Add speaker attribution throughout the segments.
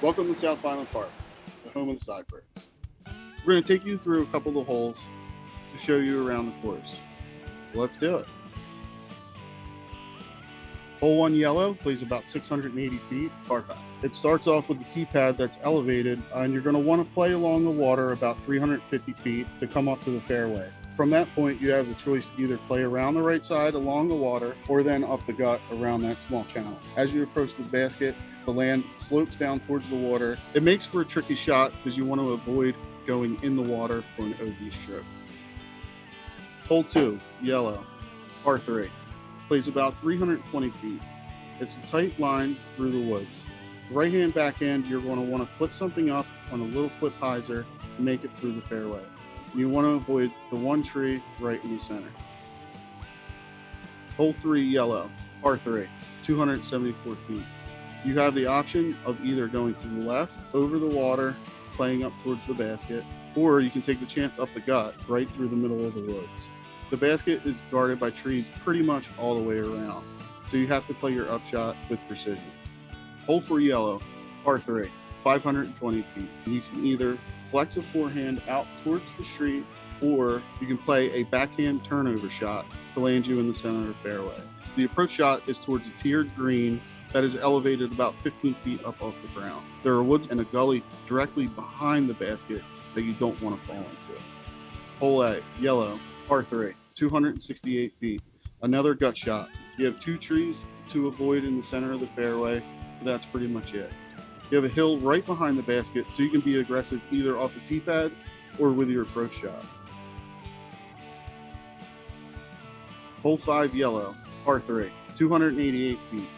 Speaker 1: Welcome to South Vineland Park, the home of the Sidebirds. We're going to take you through a couple of the holes to show you around the course. Let's do it. Hole 1 yellow plays about 680 feet, par 5. It starts off with the tee pad that's elevated, and you're going to want to play along the water about 350 feet to come up to the fairway. From that point, you have the choice to either play around the right side along the water or then up the gut around that small channel. As you approach the basket, the land slopes down towards the water. It makes for a tricky shot because you want to avoid going in the water for an OB stroke. Hole 2, yellow, par 3, plays about 320 feet. It's a tight line through the woods. The right-hand backhand, you're going to want to flip something up on a little flip hyzer and make it through the fairway. You want to avoid the one tree right in the center. Hole 3, yellow, par 3, 274 feet. You have the option of either going to the left, over the water, playing up towards the basket, or you can take the chance up the gut, right through the middle of the woods. The basket is guarded by trees pretty much all the way around, so you have to play your upshot with precision. Hole 4, yellow, par 3, 520 feet. You can either flex a forehand out towards the street, or you can play a backhand turnover shot to land you in the center of the fairway. The approach shot is towards a tiered green that is elevated about 15 feet up off the ground. There are woods and a gully directly behind the basket that you don't want to fall into. Hole A, yellow, par 3, 268 feet. Another gut shot. You have 2 trees to avoid in the center of the fairway, but that's pretty much it. You have a hill right behind the basket, so you can be aggressive either off the tee pad or with your approach shot. Hole 5, yellow, par 3, 288 feet.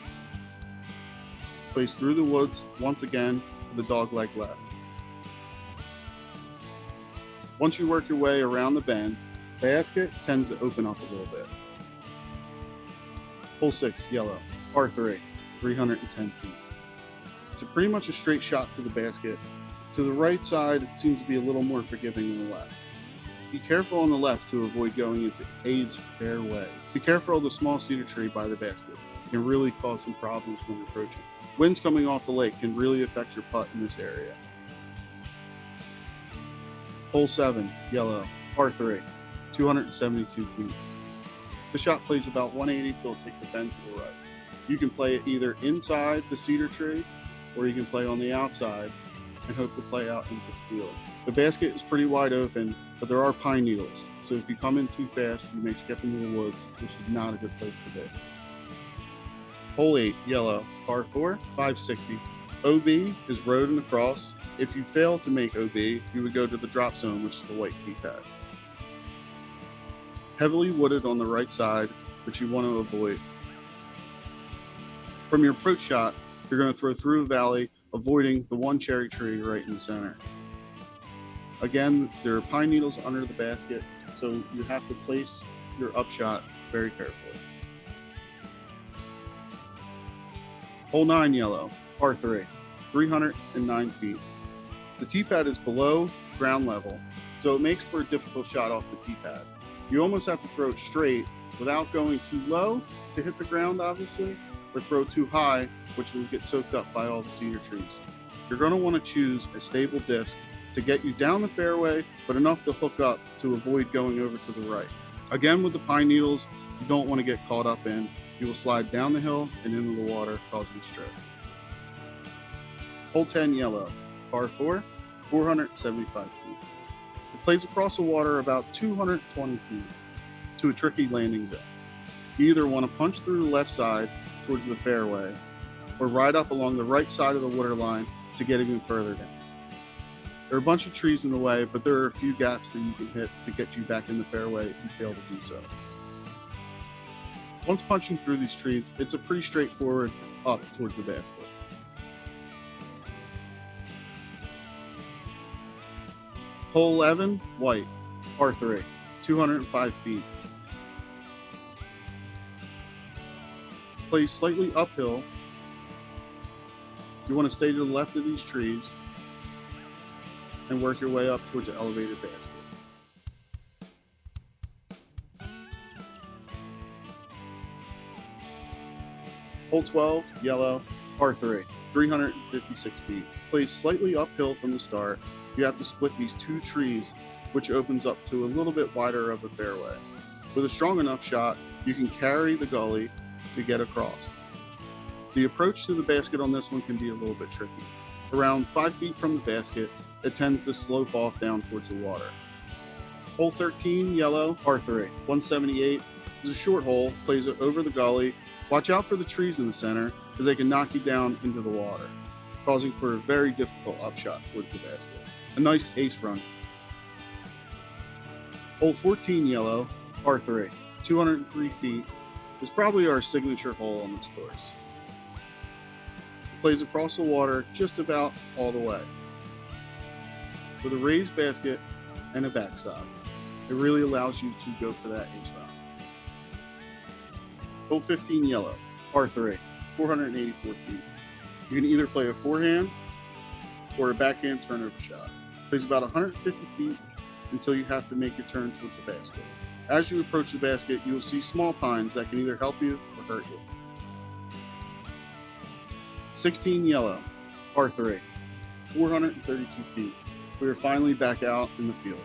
Speaker 1: Plays through the woods once again with a dogleg left. Once you work your way around the bend, the basket tends to open up a little bit. Hole 6, yellow, par 3, 310 feet. It's pretty much a straight shot to the basket. To the right side, it seems to be a little more forgiving than the left. Be careful on the left to avoid going into A's fairway. Be careful of the small cedar tree by the basket. It can really cause some problems when approaching. Winds coming off the lake can really affect your putt in this area. Hole 7, yellow, par 3, 272 feet. The shot plays about 180 till it takes a bend to the right. You can play it either inside the cedar tree, or you can play on the outside and hope to play out into the field. The basket is pretty wide open, but there are pine needles, so if you come in too fast, you may skip into the woods, which is not a good place to be. Hole 8, yellow, par 4, 560. OB is road and across. If you fail to make OB, you would go to the drop zone, which is the white tee pad. Heavily wooded on the right side, which you want to avoid. From your approach shot, you're going to throw through a valley, avoiding the one cherry tree right in the center. Again, there are pine needles under the basket, so you have to place your upshot very carefully. Hole 9, yellow, par 3, 309 feet. The tee pad is below ground level, so it makes for a difficult shot off the tee pad. You almost have to throw it straight without going too low to hit the ground, obviously, or throw too high, which will get soaked up by all the cedar trees. You're going to want to choose a stable disc to get you down the fairway, but enough to hook up to avoid going over to the right. Again, with the pine needles, you don't want to get caught up in. You will slide down the hill and into the water, causing a stroke. Hole 10, yellow, par 4, 475 feet. It plays across the water about 220 feet to a tricky landing zone. You either want to punch through the left side towards the fairway, or ride up along the right side of the water line to get even further down. There are a bunch of trees in the way, but there are a few gaps that you can hit to get you back in the fairway if you fail to do so. Once punching through these trees, it's a pretty straightforward up towards the basket. Hole 11, white, par 3, 205 feet. Plays slightly uphill. You want to stay to the left of these trees and work your way up towards an elevated basket. Hole 12, yellow, par 3, 356 feet. Placed slightly uphill from the start, you have to split these 2 trees, which opens up to a little bit wider of a fairway. With a strong enough shot, you can carry the gully to get across. The approach to the basket on this one can be a little bit tricky. Around 5 feet from the basket, it tends to slope off down towards the water. Hole 13, yellow, par 3, 178, is a short hole, plays it over the gully. Watch out for the trees in the center, as they can knock you down into the water, causing for a very difficult upshot towards the basket. A nice ace run. Hole 14, yellow, par 3, 203 feet, is probably our signature hole on this course. It plays across the water just about all the way, with a raised basket and a backstop. It really allows you to go for that ace run. Hole 15, yellow, par 3, 484 feet. You can either play a forehand or a backhand turnover shot. Plays about 150 feet until you have to make your turn towards the basket. As you approach the basket, you will see small pines that can either help you or hurt you. 16, yellow, par 3, 432 feet. We are finally back out in the field.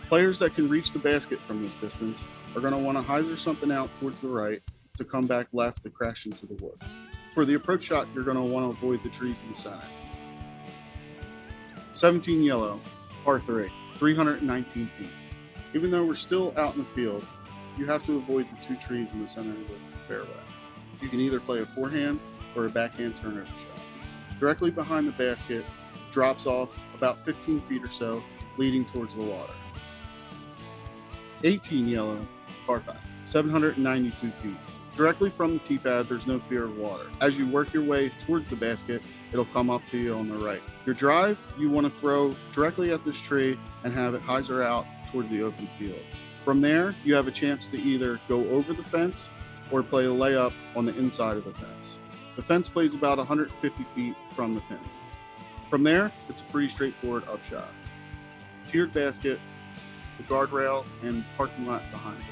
Speaker 1: Players that can reach the basket from this distance are going to want to hyzer something out towards the right to come back left to crash into the woods. For the approach shot, you're going to want to avoid the trees in the center. 17, yellow, par 3, 319 feet. Even though we're still out in the field, you have to avoid the 2 trees in the center of the fairway. You can either play a forehand or a backhand turnover shot. Directly behind the basket, drops off about 15 feet or so, leading towards the water. 18, yellow, par 5, 792 feet. Directly from the tee pad, there's no fear of water. As you work your way towards the basket, it'll come up to you on the right. Your drive, you want to throw directly at this tree and have it hyzer out towards the open field. From there, you have a chance to either go over the fence or play a layup on the inside of the fence. The fence plays about 150 feet from the pin. From there, it's a pretty straightforward upshot. Tiered basket, the guardrail, and parking lot behind it.